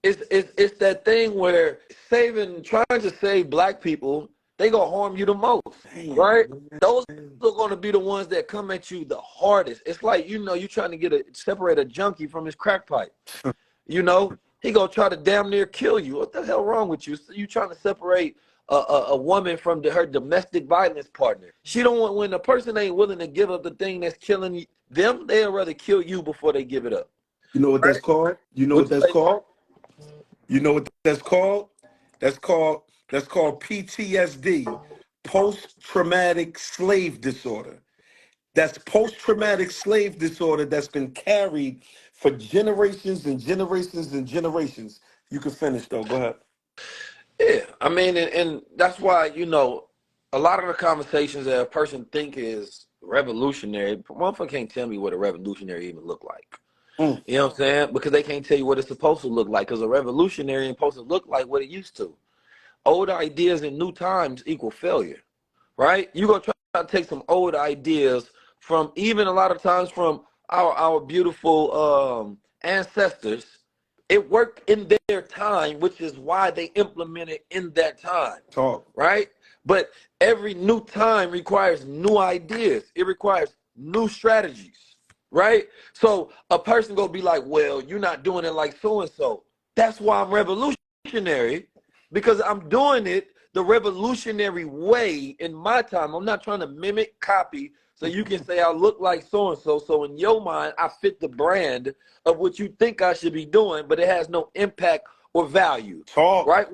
it's that thing where trying to save black people, they gonna harm you the most, Damn, right? Those man. are gonna be the ones that come at you the hardest. It's like, you trying to separate a junkie from his crack pipe. He gonna try to damn near kill you. What the hell wrong with you? So you trying to separate a woman from her domestic violence partner. She don't want, when a person ain't willing to give up the thing that's killing them, they'll rather kill you before they give it up. You know what that's Right? called? You know What what you that's say? called? You know what that's called? That's called PTSD, post traumatic slave disorder. That's post traumatic slave disorder that's been carried for generations and generations and generations. You can finish though. Go ahead. Yeah, I mean, and that's why, a lot of the conversations that a person think is revolutionary, motherfucker can't tell me what a revolutionary even look like. Mm. You know what I'm saying? Because they can't tell you what it's supposed to look like, because a revolutionary ain't supposed to look like what it used to. Old ideas in new times equal failure, right? You gonna try to take some old ideas from, even a lot of times, from our beautiful ancestors. It worked in their time, which is why they implemented in that time, Talk. right? But every new time requires new ideas. It requires new strategies, right? So a person gonna be like, well, you're not doing it like so and so. That's why I'm revolutionary, because I'm doing it the revolutionary way in my time. I'm not trying to mimic, copy, so you can say I look like so and so. So in your mind, I fit the brand of what you think I should be doing, but it has no impact or value, Talk. right?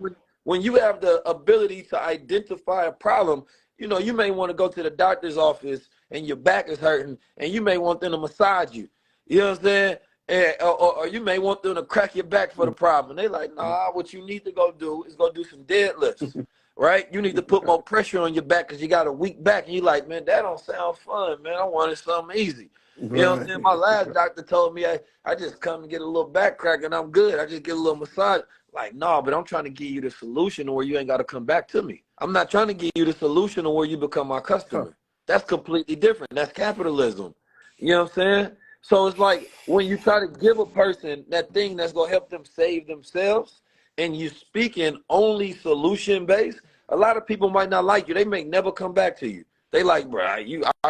When you have the ability to identify a problem, you may want to go to the doctor's office and your back is hurting, and you may want them to massage you. You know what I'm saying? Or you may want them to crack your back for the problem. And they like, nah, what you need to go do is go do some deadlifts, right? You need to put more pressure on your back because you got a weak back. And you like, man, that don't sound fun, man. I wanted something easy. You know what I'm Right. saying? My last doctor told me I just come and get a little back crack and I'm good. I just get a little massage. Like, no, but I'm trying to give you the solution where you ain't got to come back to me. I'm not trying to give you the solution where you become my Huh. customer. That's completely different. That's capitalism. You know what I'm saying? So it's like when you try to give a person that thing that's going to help them save themselves, and you speaking only solution based, a lot of people might not like you. They may never come back to you. They like, bro, I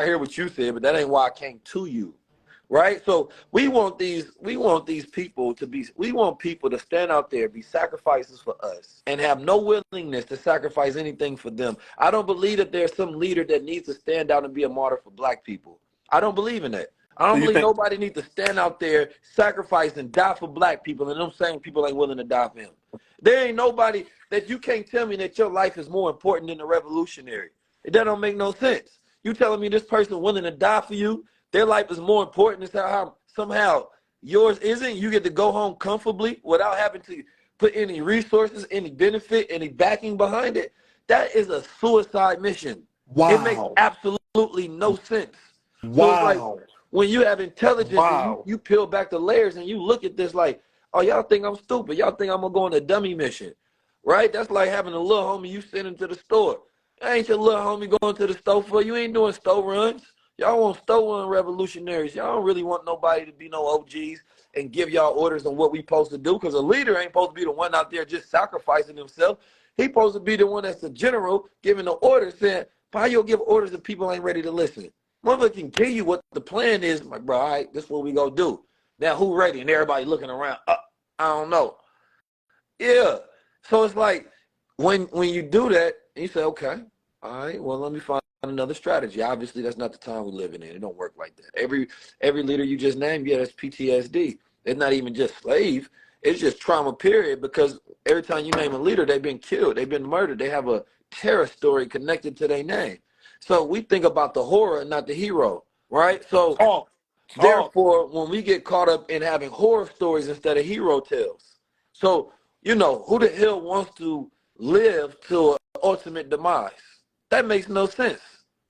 hear what you said, but that ain't why I came to you. Right? So we want these people to be, we want people to stand out there, be sacrifices for us, and have no willingness to sacrifice anything for them. I don't believe that there's some leader that needs to stand out and be a martyr for black people. I don't believe in that. I So don't you believe think nobody needs to stand out there, sacrifice, and die for black people, and them same people ain't willing to die for him. There ain't nobody that you can't tell me that your life is more important than the revolutionary. That don't make no sense. You telling me this person willing to die for you, their life is more important than how somehow yours isn't? You get to go home comfortably without having to put any resources, any benefit, any backing behind it. That is a suicide mission. It makes wow. absolutely no sense. So it's like Wow. when you have intelligence and you Wow. you peel back the layers and you look at this like, oh, y'all think I'm stupid. Y'all think I'm gonna go on a dummy mission, right? That's like having a little homie you send him to the store. Ain't your little homie going to the store for you? Ain't doing store runs. Y'all want store run revolutionaries. Y'all don't really want nobody to be no OGs and give y'all orders on what we supposed to do, because a leader ain't supposed to be the one out there just sacrificing himself. He supposed to be the one that's the general giving the orders, saying, how you give orders if people ain't ready to listen? Motherfucker can give you what the plan is. Like, bro, all right, this is what we gonna do. Now, who ready? And everybody looking around. I don't know. Yeah. So it's like when you do that, and you say, okay, all right, well, let me find another strategy. Obviously, that's not the time we're living in. It don't work like that. Every leader you just named, yeah, that's PTSD. It's not even just slave. It's just trauma, period, because every time you name a leader, they've been killed. They've been murdered. They have a terror story connected to their name. So we think about the horror, not the hero, right? So Talk. Talk. therefore, when we get caught up in having horror stories instead of hero tales, so who the hell wants to live to an ultimate demise? That makes no sense.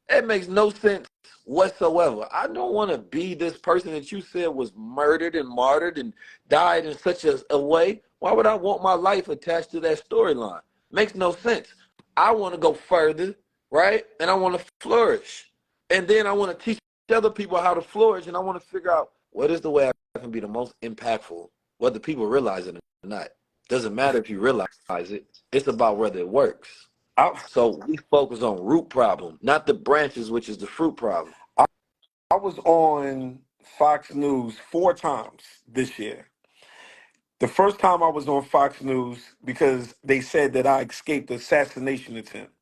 That makes no sense whatsoever. I don't want to be this person that you said was murdered and martyred and died in such a way. Why would I want my life attached to that storyline? Makes no sense. I want to go further, right? And I want to flourish. And then I want to teach other people how to flourish, and I want to figure out what is the way I can be the most impactful, whether people realize it or not. Doesn't matter if you realize it. It's about whether it works. I, So we focus on root problem, not the branches, which is the fruit problem. I, I was on Fox News 4 times this year. The first time I was on Fox News because they said that I escaped the assassination attempt.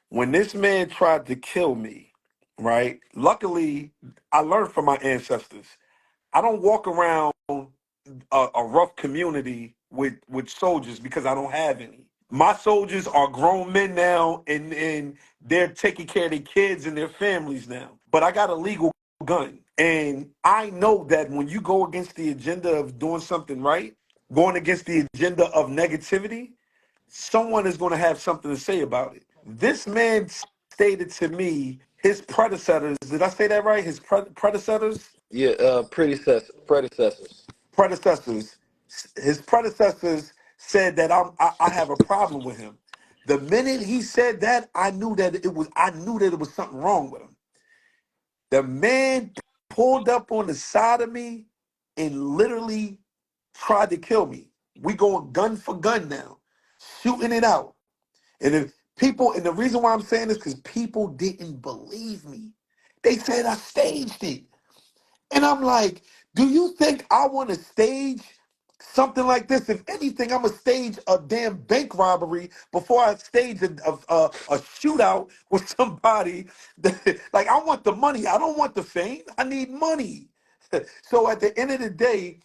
When this man tried to kill me, right? Luckily, I learned from my ancestors. I don't walk around a rough community with soldiers because I don't have any. My soldiers are grown men now, and they're taking care of their kids and their families now. But I got a legal gun, and I know that when you go against the agenda of doing something right, going against the agenda of negativity, someone is going to have something to say about it. This man stated to me his predecessors. Did I say that right? His predecessors Yeah, predecessors. predecessors, his predecessors said that I have a problem with him. The minute he said that, I knew that it was something wrong with him. The man pulled up on the side of me and literally tried to kill me. We going gun for gun now, shooting it out. And if people, and the reason why I'm saying this because people didn't believe me. They said I staged it. And I'm like, do you think I want to stage something like this? If anything, I'm going to stage a damn bank robbery before I stage a shootout with somebody. Like, I want the money. I don't want the fame. I need money. So at the end of the day,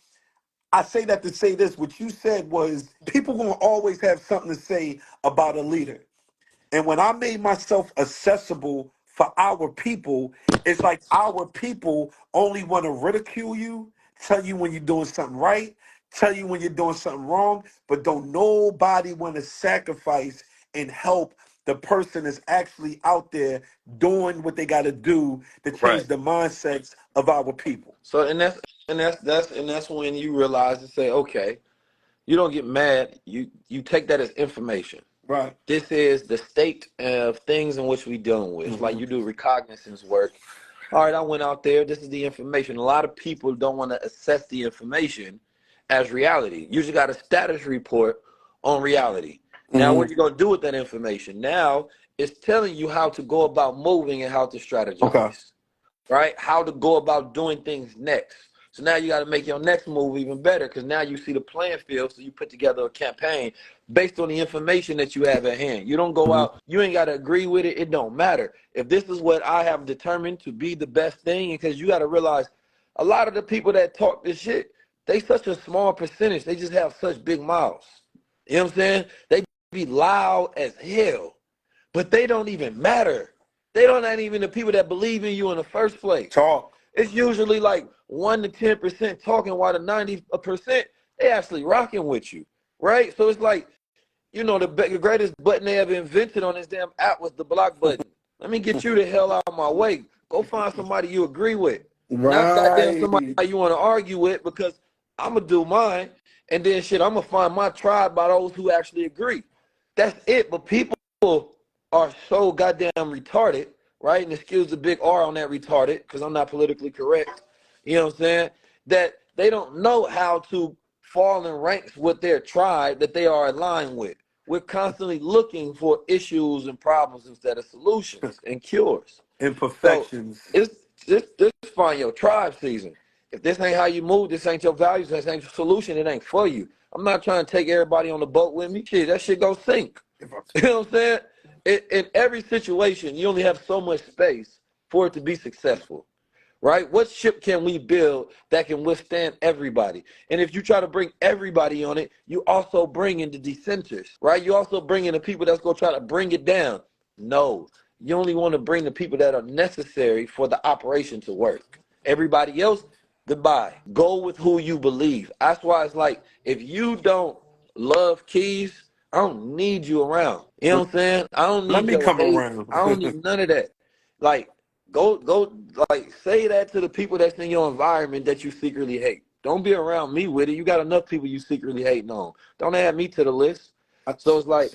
I say that to say this. What you said was people going to always have something to say about a leader. And when I made myself accessible for our people, it's like our people only want to ridicule you, tell you when you're doing something right, tell you when you're doing something wrong, but don't nobody want to sacrifice and help the person that's actually out there doing what they got to do to change Right. the mindsets of our people. So and that's when you realize to say, okay, you don't get mad. You take that as information. Right. This is the state of things in which we dealing with. It's like Hmm. you do recognizance work. All right, I went out there. This is the information. A lot of people don't want to assess the information as reality. You just got a status report on reality. Now, Hmm. what you gonna do with that information? Now, it's telling you how to go about moving and how to Okay. strategize, right? How to go about doing things next. So now you got to make your next move even better because now you see the playing field. So you put together a campaign based on the information that you have at hand. You don't go Hmm. out, you ain't got to agree with it. It don't matter. If this is what I have determined to be the best thing, because you got to realize a lot of the people that talk this shit, they such a small percentage. They just have such big mouths. You know what I'm saying? They be loud as hell, but they don't even matter. They don't not even the people that believe in you in the first place. Talk. It's usually like 1 to 10% talking, while the 90% they actually rocking with you, right? So it's like the greatest button they ever invented on this damn app was the block button. Let me get you the hell out of my way. Go find somebody you agree with, not goddamn somebody Right. you want to argue with because I'm gonna do mine, and then shit, I'm gonna find my tribe by those who actually agree. That's it. But people are so goddamn retarded, right? And excuse the big R on that retarded, because I'm not politically correct. You know what I'm saying? That they don't know how to fall in ranks with their tribe that they are aligned with. We're constantly looking for issues and problems instead of solutions and cures. So Imperfections. this find your tribe season. If this ain't how you move, this ain't your values, this ain't your solution, it ain't for you. I'm not trying to take everybody on the boat with me. Shit, that shit go sink. If I- You know what I'm saying? In every situation, you only have so much space for it to be successful, right? What ship can we build that can withstand everybody? And if you try to bring everybody on it, you also bring in the dissenters, right? You also bring in the people that's going to try to bring it down. No, you only want to bring the people that are necessary for the operation to work. Everybody else, goodbye. Go with who you believe. That's why it's like, if you don't love keys, I don't need you around. You know what I'm saying? I don't Let need me your come hate. around. I don't need none of that. Like, go, like, say that to the people that's in your environment that you secretly hate. Don't be around me with it. You got enough people you secretly hating on. Don't add me to the list. So it's like,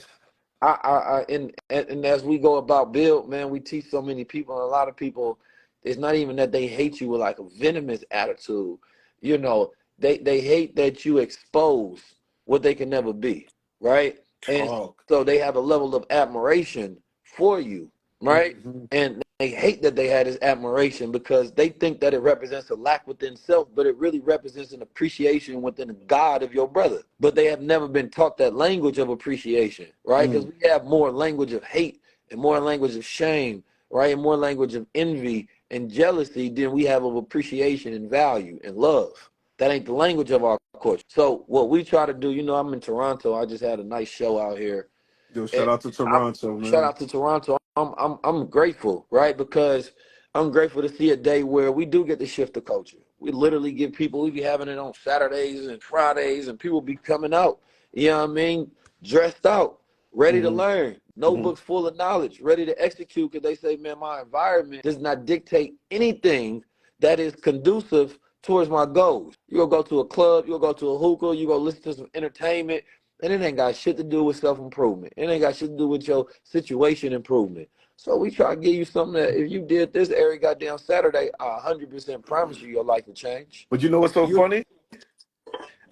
and as we go about build, man, we teach so many people, and a lot of people, it's not even that they hate you with like a venomous attitude. You know, they hate that you expose. what they can never be, right? And Talk. so they have a level of admiration for you, right? Hmm. And they hate that they had this admiration because they think that it represents a lack within self, but it really represents an appreciation within the God of your brother. But they have never been taught that language of appreciation, right? Because we have more language of hate and more language of shame, right? And more language of envy and jealousy than we have of appreciation and value and love. That ain't the language of our culture. So what we try to do, I'm in Toronto. I just had a nice show out here. Yo, shout And out to Toronto, shout man. out to Toronto. I'm grateful, right? Because I'm grateful to see a day where we do get to shift the culture. We literally get people, we be having it on Saturdays and Fridays, and people be coming out, you know what I mean, dressed out, ready to Hmm. learn, Hmm. notebooks full of knowledge, ready to execute, because they say, man, my environment does not dictate anything that is conducive towards my goals. You go to a club, you go to a hookah, you go listen to some entertainment, and it ain't got shit to do with self-improvement. It ain't got shit to do with your situation improvement. So we try to give you something that if you did this every goddamn Saturday, I 100% promise you your life will change. But you know what's so You, funny?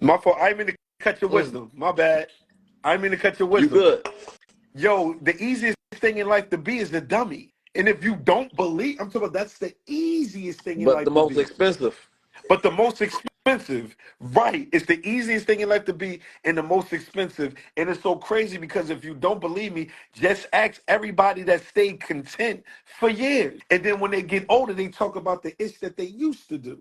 My fault. I didn't mean to cut your mm, wisdom. My bad. I didn't mean to cut your you wisdom. good. Yo, the easiest thing in life to be is the dummy. And if you don't believe, I'm talking about that's the easiest thing in But the life to most be. expensive. But the most expensive, right? It's the easiest thing in life to be and the most expensive. And it's so crazy because if you don't believe me, just ask everybody that stayed content for years. And then when they get older, they talk about the ish that they used to do.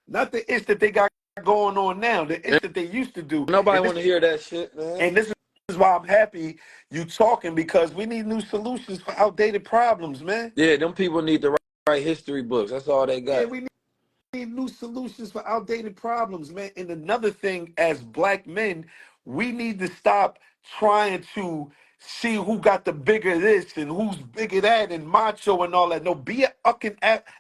Not the ish that they got going on now, the ish And that they used to do. nobody want to hear that shit, man. And this is why I'm happy you talking because we need new solutions for outdated problems, man. Yeah, them people need to write history books. That's all they Yeah, got. we need new solutions for outdated problems, man. And another thing, as black men, we need to stop trying to see who got the bigger this and who's bigger that and macho and all that. No, be an fucking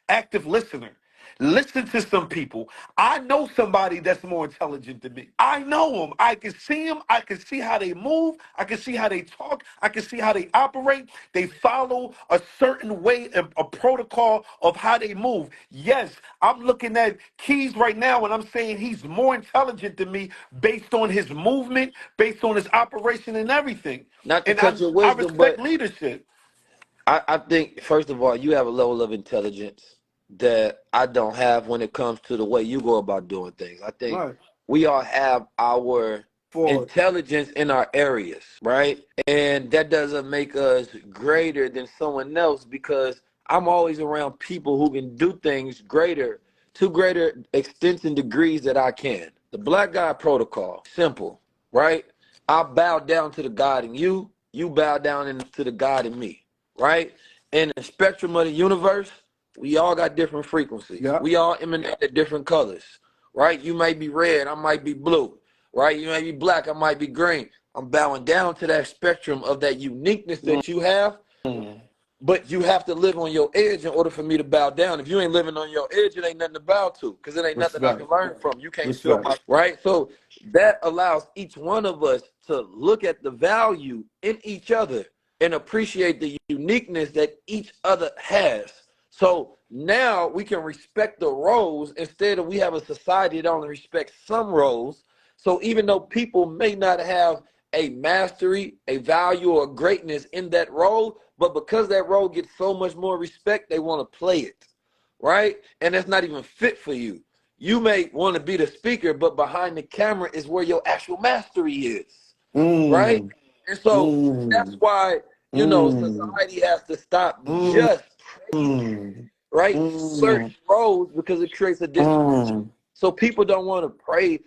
active listener. Listen to some people. I know somebody that's more intelligent than me. I know them. I can see them. I can see how they move. I can see how they talk. I can see how they operate. They follow a certain way, a protocol of how they move. Yes, I'm looking at Keys right now and I'm saying he's more intelligent than me based on his movement, based on his operation and everything. Not to And cut your I wisdom, respect but leadership. I think, first of all, you have a level of intelligence that I don't have when it comes to the way you go about doing things. I think Right. we all have our For intelligence in our areas, right? And that doesn't make us greater than someone else because I'm always around people who can do things greater, to greater extents and degrees that I can. The black guy protocol, simple, right? I bow down to the God in you, you bow down to the God in me, right? In the spectrum of the universe, we all got different frequencies. yeah. We all emanate at different colors, right? You may be red, I might be blue, right? You may be black, I might be green. I'm bowing down to that spectrum of that uniqueness that you have, Mm. but you have to live on your edge in order for me to bow down. If you ain't living on your edge, it ain't nothing to bow to because it ain't nothing I can Respect. learn from. You can't feel Respect. my, right? So that allows each one of us to look at the value in each other and appreciate the uniqueness that each other has. So now we can respect the roles instead of we have a society that only respects some roles. So even though people may not have a mastery, a value, or greatness in that role, but because that role gets so much more respect, they want to play it, right? And that's not even fit for you. You may want to be the speaker, but behind the camera is where your actual mastery is, right? Mm. And so that's Mm. why, Mm. society has to stop Mm. just Mm. right? Certain Mm. roles because it creates a disproportion. Mm. So people don't want to play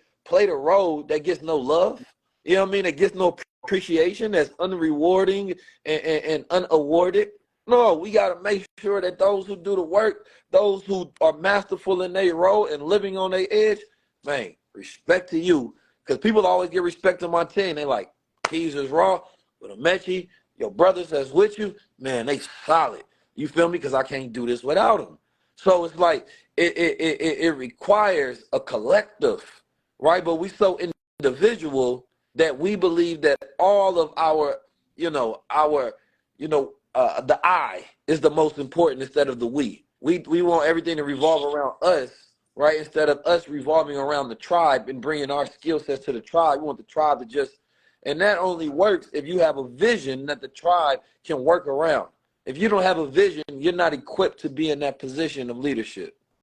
the role that gets no love. You know what I mean? That gets no appreciation, that's unrewarding and unawarded. No, we got to make sure that those who do the work, those who are masterful in their role and living on their edge, man, respect to you. Because people always give respect to my team. They like, Keys is raw, but Amechi, your brothers that's with you, man, they solid. You feel me? Because I can't do this without them. So it's like it requires a collective, right? But we so individual that we believe that all of our, the I is the most important instead of the we. We want everything to revolve around us, right? Instead of us revolving around the tribe and bringing our skill sets to the tribe, we want the tribe to just, and that only works if you have a vision that the tribe can work around. If you don't have a vision, you're not equipped to be in that position of leadership.